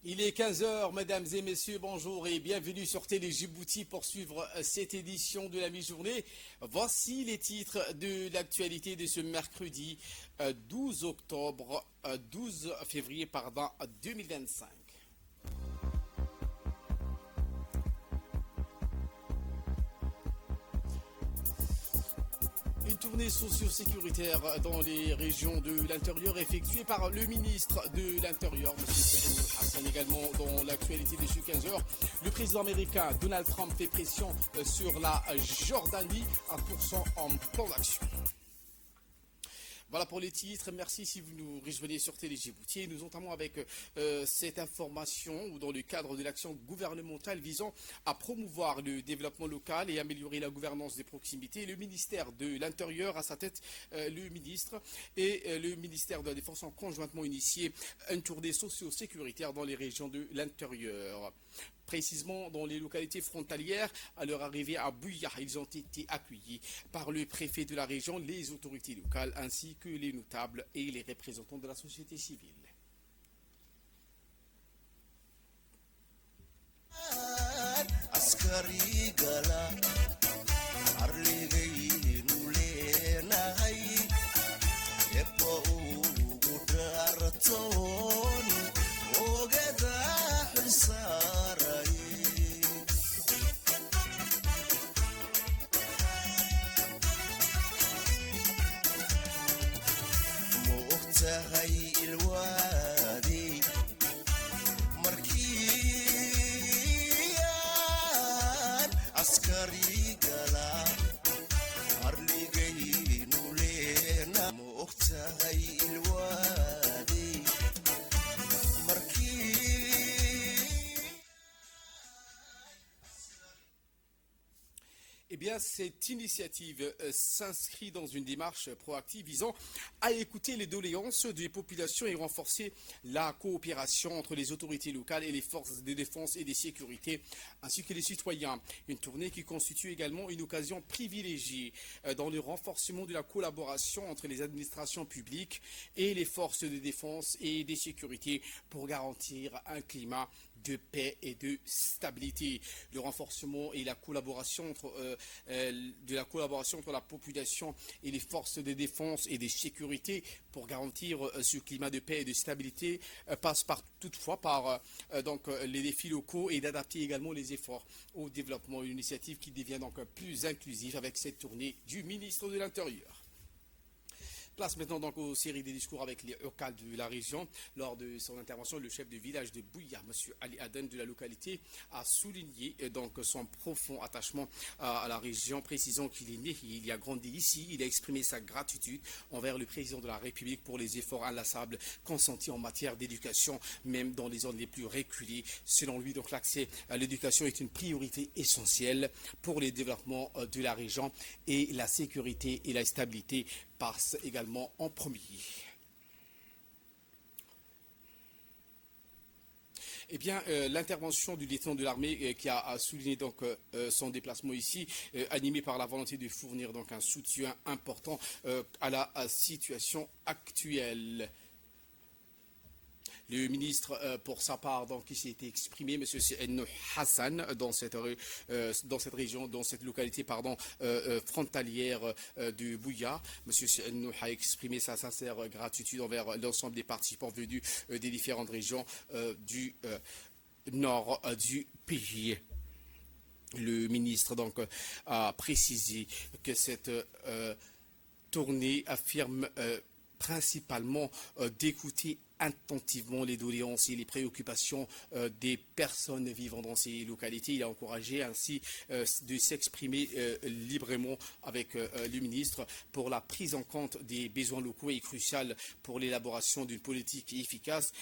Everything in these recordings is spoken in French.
Il est 15 heures, mesdames et messieurs, bonjour et bienvenue sur Télé Djibouti pour suivre cette édition de la mi-journée. Voici les titres de l'actualité de ce mercredi 12 février 2025. Une tournée socio-sécuritaire dans les régions de l'intérieur effectuée par le ministre de l'Intérieur, M. Saïd Hassan. Également dans l'actualité de ce 15 heures, le président américain Donald Trump fait pression sur la Jordanie à pourcent en plan d'action. Voilà pour les titres. Merci si vous nous rejoignez sur Télé Djibouti. Nous entamons avec cette information où dans le cadre de l'action gouvernementale visant à promouvoir le développement local et améliorer la gouvernance des proximités, le ministère de l'Intérieur, à sa tête le ministre et le ministère de la Défense ont conjointement initié une tournée socio-sécuritaire dans les régions de l'intérieur. Précisément dans les localités frontalières, à leur arrivée à Bouya, ils ont été accueillis par le préfet de la région, les autorités locales ainsi que les notables et les représentants de la société civile. Eh bien, cette initiative s'inscrit dans une démarche proactive visant à écouter les doléances des populations et renforcer la coopération entre les autorités locales et les forces de défense et de sécurité, ainsi que les citoyens. Une tournée qui constitue également une occasion privilégiée dans le renforcement de la collaboration entre les administrations publiques et les forces de défense et de sécurité pour garantir un climat de paix et de stabilité. Le renforcement et la collaboration entre la population et les forces de défense et de sécurité pour garantir ce climat de paix et de stabilité passe toutefois par les défis locaux et d'adapter également les efforts au développement. Une initiative qui devient donc plus inclusive avec cette tournée du ministre de l'Intérieur. Place maintenant donc aux séries de discours avec les locaux de la région. Lors de son intervention, le chef du village de Bouya, M. Ali Aden de la localité, a souligné donc son profond attachement à la région, précisant qu'il est né, il y a grandi ici. Il a exprimé sa gratitude envers le président de la République pour les efforts inlassables consentis en matière d'éducation, même dans les zones les plus reculées. Selon lui, donc l'accès à l'éducation est une priorité essentielle pour le développement de la région et la sécurité et la stabilité passe également en premier. Eh bien, l'intervention du lieutenant de l'armée qui a souligné donc son déplacement ici, animé par la volonté de fournir donc un soutien important à la situation actuelle. Le ministre, pour sa part, donc, qui s'est exprimé, M. Saïd Hassan, dans cette région, dans cette localité, frontalière de Bouya. M. Saïd a exprimé sa sincère gratitude envers l'ensemble des participants venus des différentes régions du nord du pays. Le ministre donc a précisé que cette tournée affirme principalement d'écouter attentivement les doléances et les préoccupations des personnes vivant dans ces localités. Il a encouragé ainsi de s'exprimer librement avec le ministre pour la prise en compte des besoins locaux et crucial pour l'élaboration d'une politique efficace.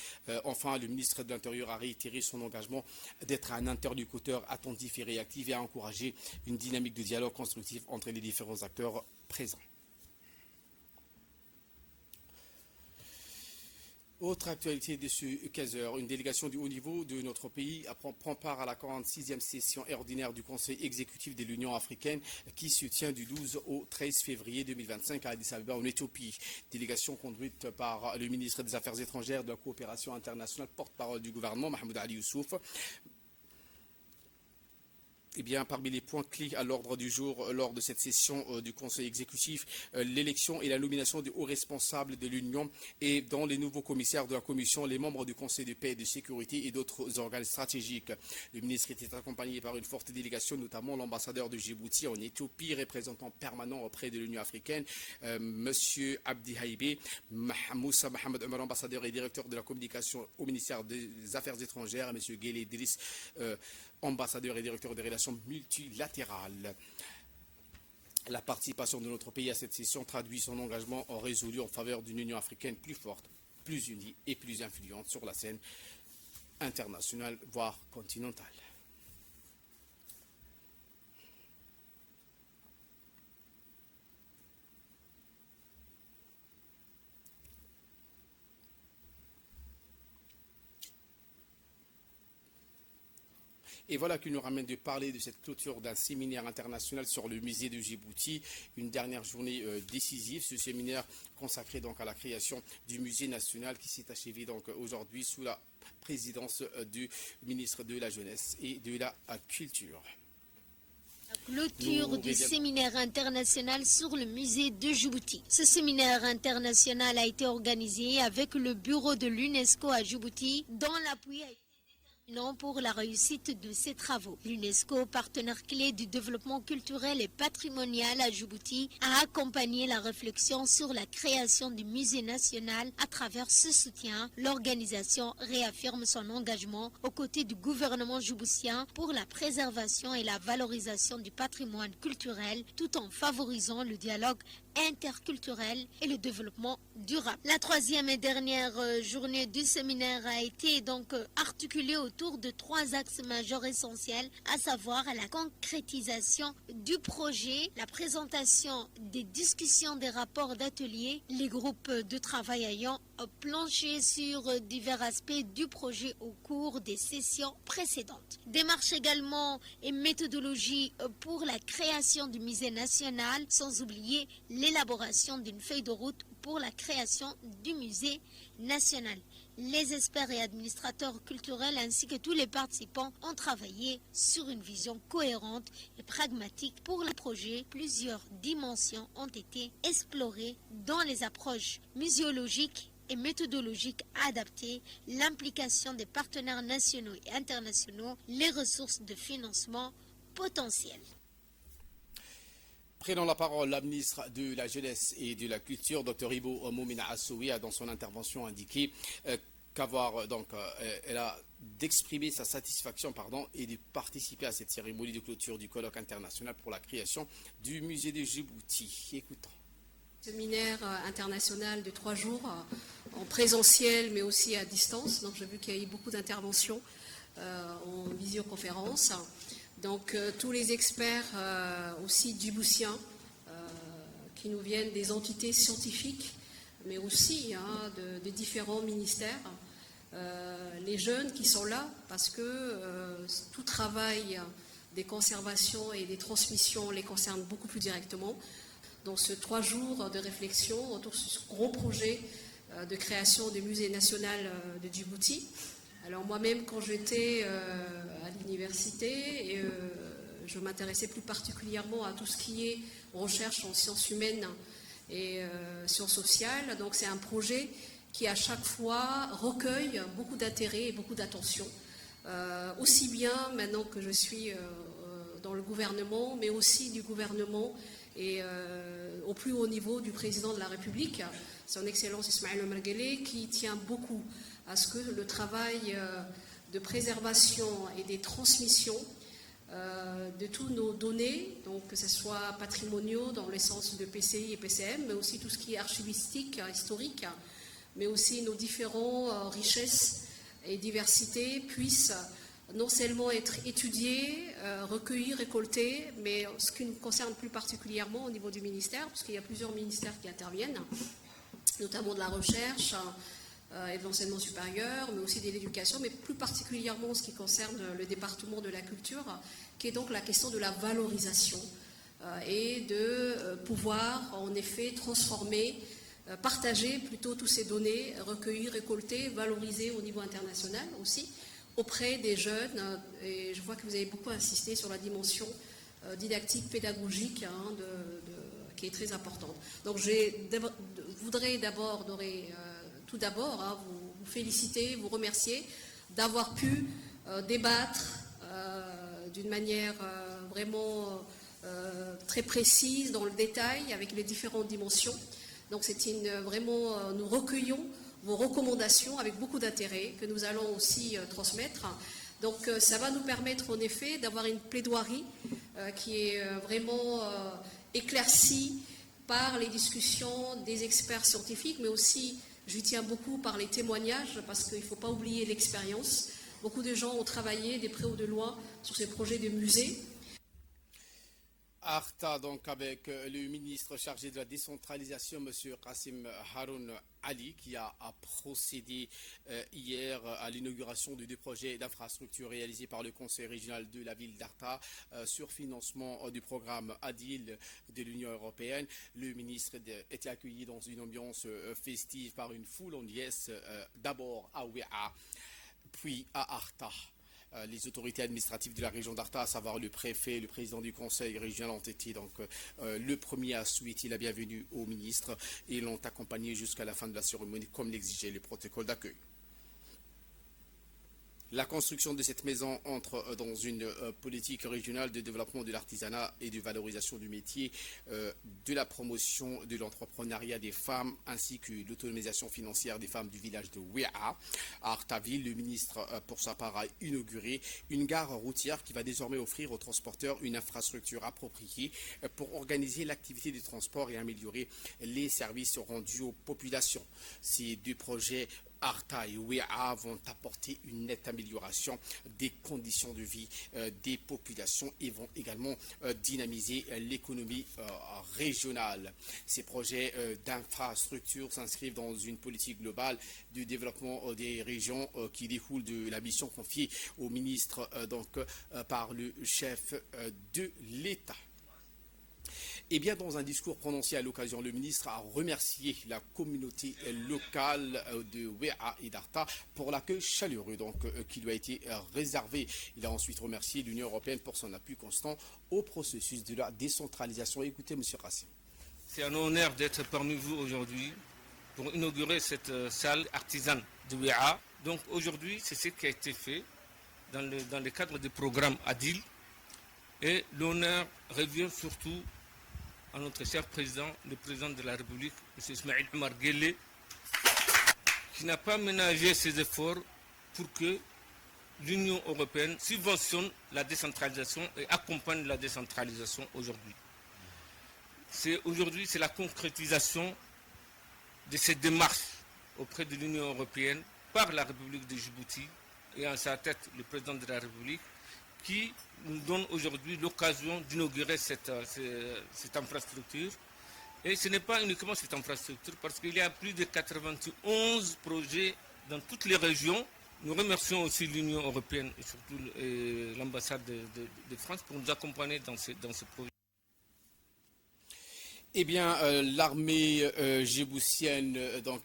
Enfin, le ministre de l'Intérieur a réitéré son engagement d'être un interlocuteur attentif et réactif et a encouragé une dynamique de dialogue constructif entre les différents acteurs présents. Autre actualité de ce 15h, une délégation du haut niveau de notre pays prend part à la 46e session ordinaire du Conseil exécutif de l'Union africaine qui se tient du 12 au 13 février 2025 à Addis Abeba en Éthiopie. Délégation conduite par le ministre des Affaires étrangères, de la coopération internationale, porte-parole du gouvernement, Mahmoud Ali Youssouf. Eh bien, parmi les points clés à l'ordre du jour lors de cette session du Conseil exécutif, l'élection et la nomination des hauts responsables de l'Union et dans les nouveaux commissaires de la Commission, les membres du Conseil de paix et de sécurité et d'autres organes stratégiques. Le ministre était accompagné par une forte délégation, notamment l'ambassadeur de Djibouti en Éthiopie, représentant permanent auprès de l'Union africaine, M. Abdi Haïbé, Moussa Mohamed Omar, ambassadeur et directeur de la communication au ministère des Affaires étrangères, M. Guélé Idriss, ambassadeur et directeur des relations multilatérales. La participation de notre pays à cette session traduit son engagement résolu en faveur d'une Union africaine plus forte, plus unie et plus influente sur la scène internationale, voire continentale. Et voilà qui nous ramène de parler de cette clôture d'un séminaire international sur le musée de Djibouti, une dernière journée décisive. Ce séminaire consacré donc à la création du musée national qui s'est achevé donc aujourd'hui sous la présidence du ministre de la Jeunesse et de la Culture. Clôture du séminaire international sur le musée de Djibouti. Ce séminaire international a été organisé avec le bureau de l'UNESCO à Djibouti, dont l'appui a été non pour la réussite de ces travaux. L'UNESCO, partenaire clé du développement culturel et patrimonial à Djibouti, a accompagné la réflexion sur la création du musée national. À travers ce soutien, l'organisation réaffirme son engagement aux côtés du gouvernement djiboutien pour la préservation et la valorisation du patrimoine culturel tout en favorisant le dialogue interculturel et le développement durable. La troisième et dernière journée du séminaire a été donc articulée autour de 3 axes majeurs essentiels, à savoir la concrétisation du projet, la présentation des discussions des rapports d'atelier, les groupes de travail ayant planché sur divers aspects du projet au cours des sessions précédentes. Démarche également et méthodologie pour la création du musée national, sans oublier l'élaboration d'une feuille de route pour la création du musée national. Les experts et administrateurs culturels ainsi que tous les participants ont travaillé sur une vision cohérente et pragmatique pour le projet. Plusieurs dimensions ont été explorées dans les approches muséologiques et méthodologiques adaptées, l'implication des partenaires nationaux et internationaux, les ressources de financement potentielles. Prenant la parole, la ministre de la Jeunesse et de la Culture, Dr Ibo Moumina Assoui, a dans son intervention indiqué elle a d'exprimer sa satisfaction et de participer à cette cérémonie de clôture du colloque international pour la création du musée de Djibouti. Écoutons. Séminaire international de 3 jours en présentiel mais aussi à distance. Donc j'ai vu qu'il y a eu beaucoup d'interventions en visioconférence. Donc tous les experts aussi djiboutiens qui nous viennent des entités scientifiques mais aussi de différents ministères. Les jeunes qui sont là parce que tout travail des conservations et des transmissions les concerne beaucoup plus directement. Donc ce 3 jours de réflexion autour de ce gros projet de création du musée national de Djibouti. Alors moi-même, quand j'étais à l'université, je m'intéressais plus particulièrement à tout ce qui est recherche en sciences humaines et sciences sociales. Donc c'est un projet qui à chaque fois recueille beaucoup d'intérêt et beaucoup d'attention. Aussi bien maintenant que je suis dans le gouvernement, mais aussi du gouvernement et au plus haut niveau du président de la République, son Excellence Ismaël Omar Guelleh, qui tient beaucoup à ce que le travail de préservation et des transmissions de tous nos données, donc que ce soit patrimoniaux dans le sens de PCI et PCM, mais aussi tout ce qui est archivistique, historique, mais aussi nos différentes richesses et diversités puissent non seulement être étudiées, recueillies, récoltées, mais ce qui nous concerne plus particulièrement au niveau du ministère, parce qu'il y a plusieurs ministères qui interviennent, notamment de la recherche, et de l'enseignement supérieur, mais aussi de l'éducation, mais plus particulièrement en ce qui concerne le département de la culture, qui est donc la question de la valorisation et de pouvoir en effet transformer, partager plutôt toutes ces données, recueillir, récolter, valoriser au niveau international aussi, auprès des jeunes. Et je vois que vous avez beaucoup insisté sur la dimension didactique, pédagogique, qui est très importante. Donc je voudrais tout d'abord vous féliciter, vous remercier d'avoir pu débattre d'une manière vraiment très précise, dans le détail, avec les différentes dimensions. Donc vraiment, nous recueillons vos recommandations avec beaucoup d'intérêt que nous allons aussi transmettre. Donc ça va nous permettre en effet d'avoir une plaidoirie qui est vraiment éclaircie par les discussions des experts scientifiques, mais aussi, je tiens beaucoup, par les témoignages, parce qu'il ne faut pas oublier l'expérience. Beaucoup de gens ont travaillé de près ou de loin sur ces projets de musées. Arta, donc avec le ministre chargé de la décentralisation, M. Qassim Haroun Ali, qui a procédé hier à l'inauguration de deux projets d'infrastructure réalisés par le Conseil régional de la ville d'Arta sur financement du programme ADIL de l'Union européenne. Le ministre était accueilli dans une ambiance festive par une foule en liesse, d'abord à Ouéa, puis à Arta. Les autorités administratives de la région d'Arta, à savoir le préfet et le président du conseil régional, ont été donc le premier à souhaiter la bienvenue au ministre et l'ont accompagné jusqu'à la fin de la cérémonie comme l'exigeait le protocole d'accueil. La construction de cette maison entre dans une politique régionale de développement de l'artisanat et de valorisation du métier, de la promotion de l'entrepreneuriat des femmes ainsi que l'autonomisation financière des femmes du village de Ouéa. À Artaville, le ministre, pour sa part, a inauguré une gare routière qui va désormais offrir aux transporteurs une infrastructure appropriée pour organiser l'activité de transport et améliorer les services rendus aux populations. Ces deux projets Arta et Ouéa vont apporter une nette amélioration des conditions de vie des populations et vont également dynamiser l'économie régionale. Ces projets d'infrastructure s'inscrivent dans une politique globale de développement des régions qui découle de la mission confiée au ministre par le chef de l'État. Eh bien, dans un discours prononcé à l'occasion, le ministre a remercié la communauté locale de Ouéa et d'Arta pour l'accueil chaleureux qui lui a été réservé. Il a ensuite remercié l'Union européenne pour son appui constant au processus de la décentralisation. Écoutez, M. Qassim. C'est un honneur d'être parmi vous aujourd'hui pour inaugurer cette salle artisane de Ouéa. Donc aujourd'hui, c'est ce qui a été fait dans le cadre du programme ADIL. Et l'honneur revient surtout à notre cher président, le président de la République, M. Ismaïl Omar Guelleh, qui n'a pas ménagé ses efforts pour que l'Union européenne subventionne la décentralisation et accompagne la décentralisation aujourd'hui. Aujourd'hui, c'est la concrétisation de cette démarche auprès de l'Union européenne par la République de Djibouti et en sa tête le président de la République, qui nous donne aujourd'hui l'occasion d'inaugurer cette infrastructure. Et ce n'est pas uniquement cette infrastructure, parce qu'il y a plus de 91 projets dans toutes les régions. Nous remercions aussi l'Union européenne et surtout l'ambassade de France pour nous accompagner dans ce projet. Eh bien, l'armée djiboutienne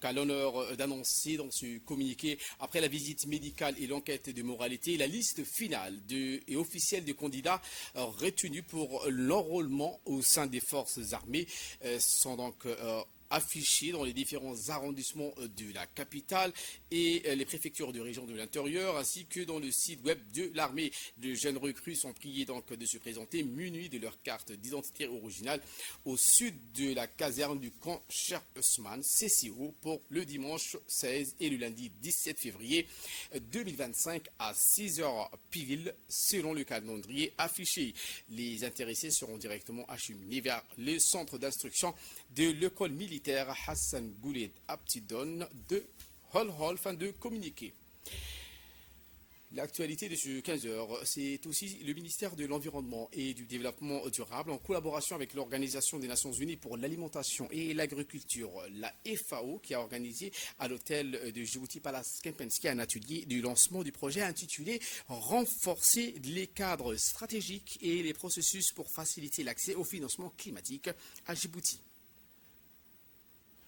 a l'honneur d'annoncer dans ce communiqué, après la visite médicale et l'enquête de moralité, la liste finale et officielle des candidats retenus pour l'enrôlement au sein des forces armées sont donc affichés dans les différents arrondissements de la capitale et les préfectures de région de l'intérieur, ainsi que dans le site web de l'armée. Les jeunes recrues sont priés donc de se présenter munis de leur carte d'identité originale au sud de la caserne du camp Cheikh Ousmane, CCO, pour le dimanche 16 et le lundi 17 février 2025 à 6h pile, selon le calendrier affiché. Les intéressés seront directement acheminés vers le centre d'instruction de l'école militaire Hassan Gouled Aptidon de Hol, fin de communiqué. L'actualité de ce 15 heures, c'est aussi le ministère de l'Environnement et du Développement durable, en collaboration avec l'Organisation des Nations Unies pour l'alimentation et l'agriculture, la FAO, qui a organisé à l'hôtel de Djibouti Palace Kempinski un atelier du lancement du projet intitulé « Renforcer les cadres stratégiques et les processus pour faciliter l'accès au financement climatique à Djibouti ».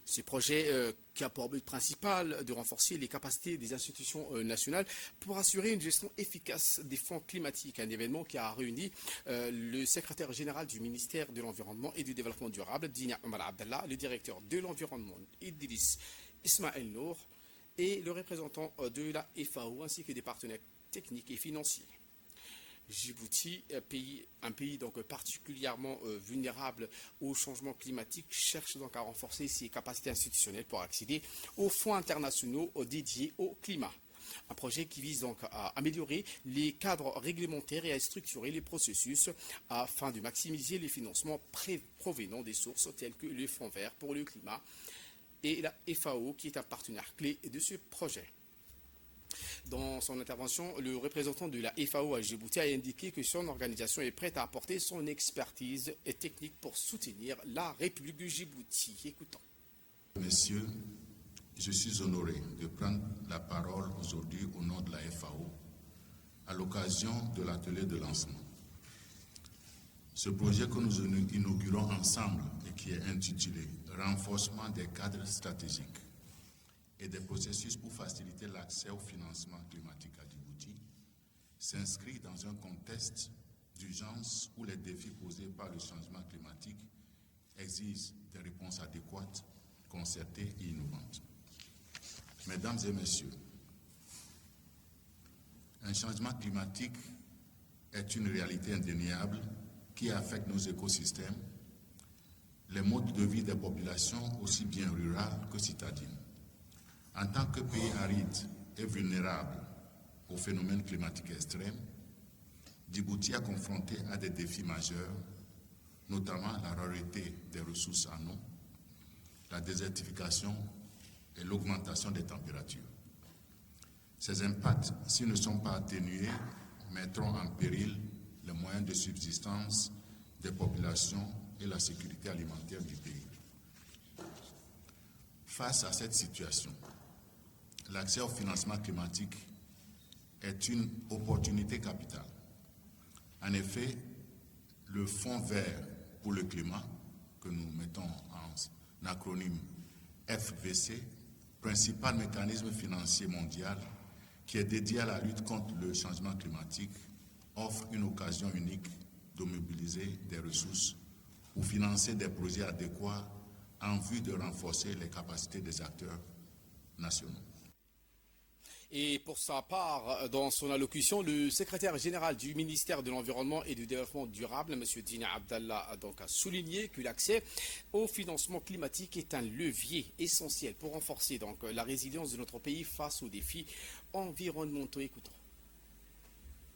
Ce projet qui a pour but principal de renforcer les capacités des institutions nationales pour assurer une gestion efficace des fonds climatiques. Un événement qui a réuni le secrétaire général du ministère de l'Environnement et du Développement durable, Dina Omar Abdallah, le directeur de l'Environnement, Idriss Ismaël Nour, et le représentant de la FAO, ainsi que des partenaires techniques et financiers. Djibouti, un pays donc particulièrement vulnérable au changement climatique, cherche donc à renforcer ses capacités institutionnelles pour accéder aux fonds internationaux dédiés au climat. Un projet qui vise donc à améliorer les cadres réglementaires et à structurer les processus afin de maximiser les financements provenant des sources telles que le Fonds vert pour le climat et la FAO qui est un partenaire clé de ce projet. Dans son intervention, le représentant de la FAO à Djibouti a indiqué que son organisation est prête à apporter son expertise et technique pour soutenir la République du Djibouti. Écoutons. Messieurs, je suis honoré de prendre la parole aujourd'hui au nom de la FAO à l'occasion de l'atelier de lancement. Ce projet que nous inaugurons ensemble et qui est intitulé « Renforcement des cadres stratégiques et des processus pour faciliter l'accès au financement climatique à Djibouti » s'inscrit dans un contexte d'urgence où les défis posés par le changement climatique exigent des réponses adéquates, concertées et innovantes. Mesdames et messieurs, un changement climatique est une réalité indéniable qui affecte nos écosystèmes, les modes de vie des populations aussi bien rurales que citadines. En tant que pays aride et vulnérable aux phénomènes climatiques extrêmes, Djibouti est confronté à des défis majeurs, notamment la rareté des ressources en eau, la désertification et l'augmentation des températures. Ces impacts, s'ils ne sont pas atténués, mettront en péril les moyens de subsistance des populations et la sécurité alimentaire du pays. Face à cette situation, l'accès au financement climatique est une opportunité capitale. En effet, le Fonds vert pour le climat, que nous mettons en acronyme FVC, principal mécanisme financier mondial qui est dédié à la lutte contre le changement climatique, offre une occasion unique de mobiliser des ressources pour financer des projets adéquats en vue de renforcer les capacités des acteurs nationaux. Et pour sa part, dans son allocution, le secrétaire général du ministère de l'Environnement et du Développement durable, M. Dina Abdallah, a souligné que l'accès au financement climatique est un levier essentiel pour renforcer la résilience de notre pays face aux défis environnementaux. Écoutons.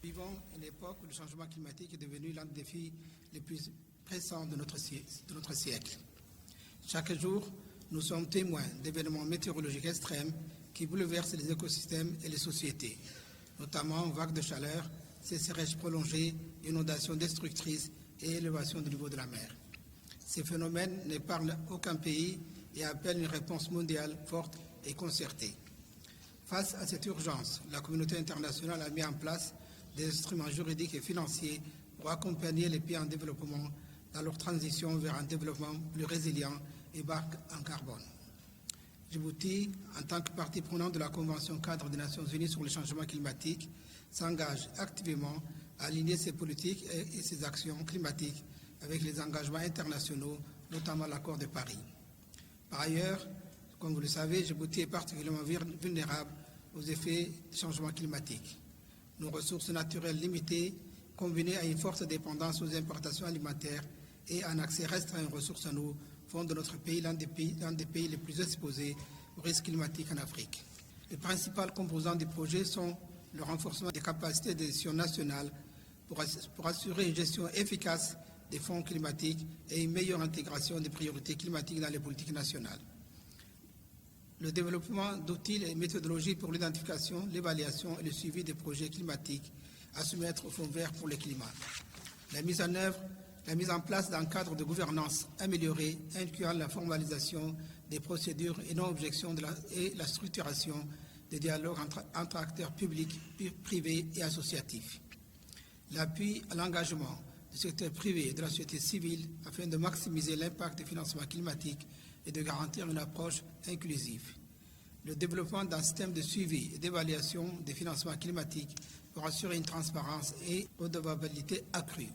Nous vivons une époque où le changement climatique est devenu l'un des défis les plus pressants de notre siècle. Chaque jour, nous sommes témoins d'événements météorologiques extrêmes qui bouleversent les écosystèmes et les sociétés, notamment vagues de chaleur, sécheresses prolongées, inondations destructrices et élévation du niveau de la mer. Ces phénomènes n'épargnent aucun pays et appellent une réponse mondiale forte et concertée. Face à cette urgence, la communauté internationale a mis en place des instruments juridiques et financiers pour accompagner les pays en développement dans leur transition vers un développement plus résilient et bas en carbone. Djibouti, en tant que partie prenante de la Convention cadre des Nations Unies sur le changement climatique, s'engage activement à aligner ses politiques et ses actions climatiques avec les engagements internationaux, notamment l'accord de Paris. Par ailleurs, comme vous le savez, Djibouti est particulièrement vulnérable aux effets du changement climatique. Nos ressources naturelles limitées, combinées à une forte dépendance aux importations alimentaires et un accès restreint aux ressources en eau, font de notre pays l'un des pays les plus exposés aux risques climatiques en Afrique. Les principales composantes du projet sont le renforcement des capacités de gestion nationales pour assurer une gestion efficace des fonds climatiques et une meilleure intégration des priorités climatiques dans les politiques nationales. le développement d'outils et méthodologies pour l'identification, l'évaluation et le suivi des projets climatiques à soumettre au Fonds vert pour le climat. La mise en place d'un cadre de gouvernance amélioré, incluant la formalisation des procédures et non-objections et la structuration des dialogues entre acteurs publics, privés et associatifs. L'appui à l'engagement du secteur privé et de la société civile afin de maximiser l'impact des financements climatiques et de garantir une approche inclusive. Le développement d'un système de suivi et d'évaluation des financements climatiques pour assurer une transparence et redevabilité accrue.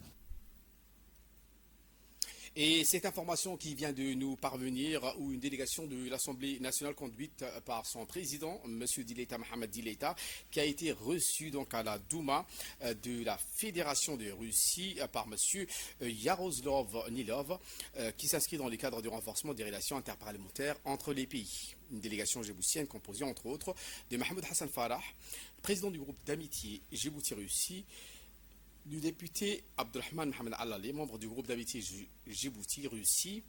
Et cette information qui vient de nous parvenir, où une délégation de l'Assemblée nationale conduite par son président, M. Dileita Mohamed Dileita, qui a été reçu donc à la Douma de la Fédération de Russie par M. Yaroslav Nilov, qui s'inscrit dans le cadre du renforcement des relations interparlementaires entre les pays. Une délégation djiboutienne composée entre autres de Mahmoud Hassan Farah, président du groupe d'amitié Djibouti-Russie, du député Abdelrahman Mohamed Allali, membre du groupe d'amitié Djibouti-Russie,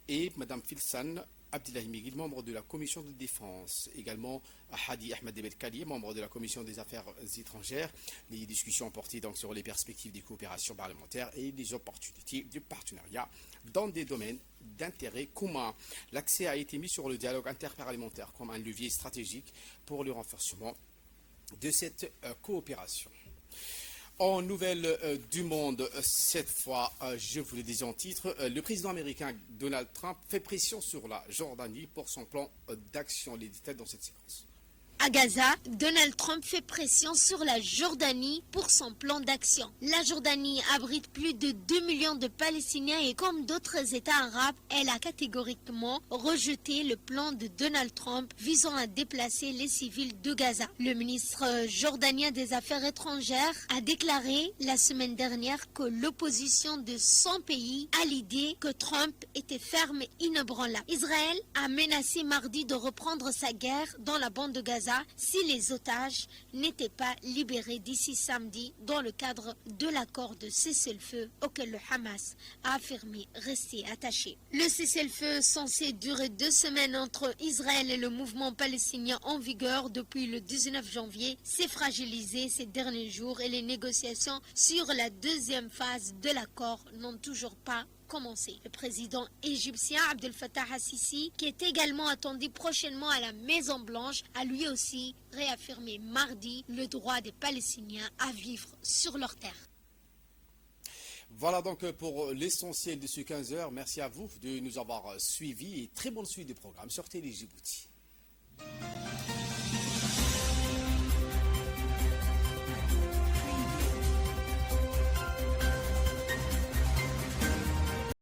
et Mme Filsan Abdillahi Miguel, membre de la commission de défense. Également Hadi Ahmed Belkali, membre de la commission des affaires étrangères. Les discussions portaient donc sur les perspectives des coopérations parlementaires et les opportunités du partenariat dans des domaines d'intérêt commun. L'accès a été mis sur le dialogue interparlementaire comme un levier stratégique pour le renforcement de cette coopération. En nouvelle du monde, cette fois, je vous le disais en titre, le président américain Donald Trump fait pression sur la Jordanie pour son plan d'action. Les détails dans cette séquence. À Gaza, Donald Trump fait pression sur la Jordanie pour son plan d'action. La Jordanie abrite plus de 2 millions de Palestiniens et comme d'autres États arabes, elle a catégoriquement rejeté le plan de Donald Trump visant à déplacer les civils de Gaza. Le ministre jordanien des Affaires étrangères a déclaré la semaine dernière que l'opposition de 100 pays à l'idée que Trump était ferme et inébranlable. Israël a menacé mardi de reprendre sa guerre dans la bande de Gaza si les otages n'étaient pas libérés d'ici samedi dans le cadre de l'accord de cessez-le-feu auquel le Hamas a affirmé rester attaché. Le cessez-le-feu censé durer 2 semaines entre Israël et le mouvement palestinien en vigueur depuis le 19 janvier s'est fragilisé ces derniers jours et les négociations sur la deuxième phase de l'accord n'ont toujours pas commencé. Le président égyptien Abdel Fattah al-Sisi, qui est également attendu prochainement à la Maison-Blanche, a lui aussi réaffirmé mardi le droit des Palestiniens à vivre sur leur terre. Voilà donc pour l'essentiel de ce 15h. Merci à vous de nous avoir suivis et très bonne suite des programmes sur Télé Djibouti.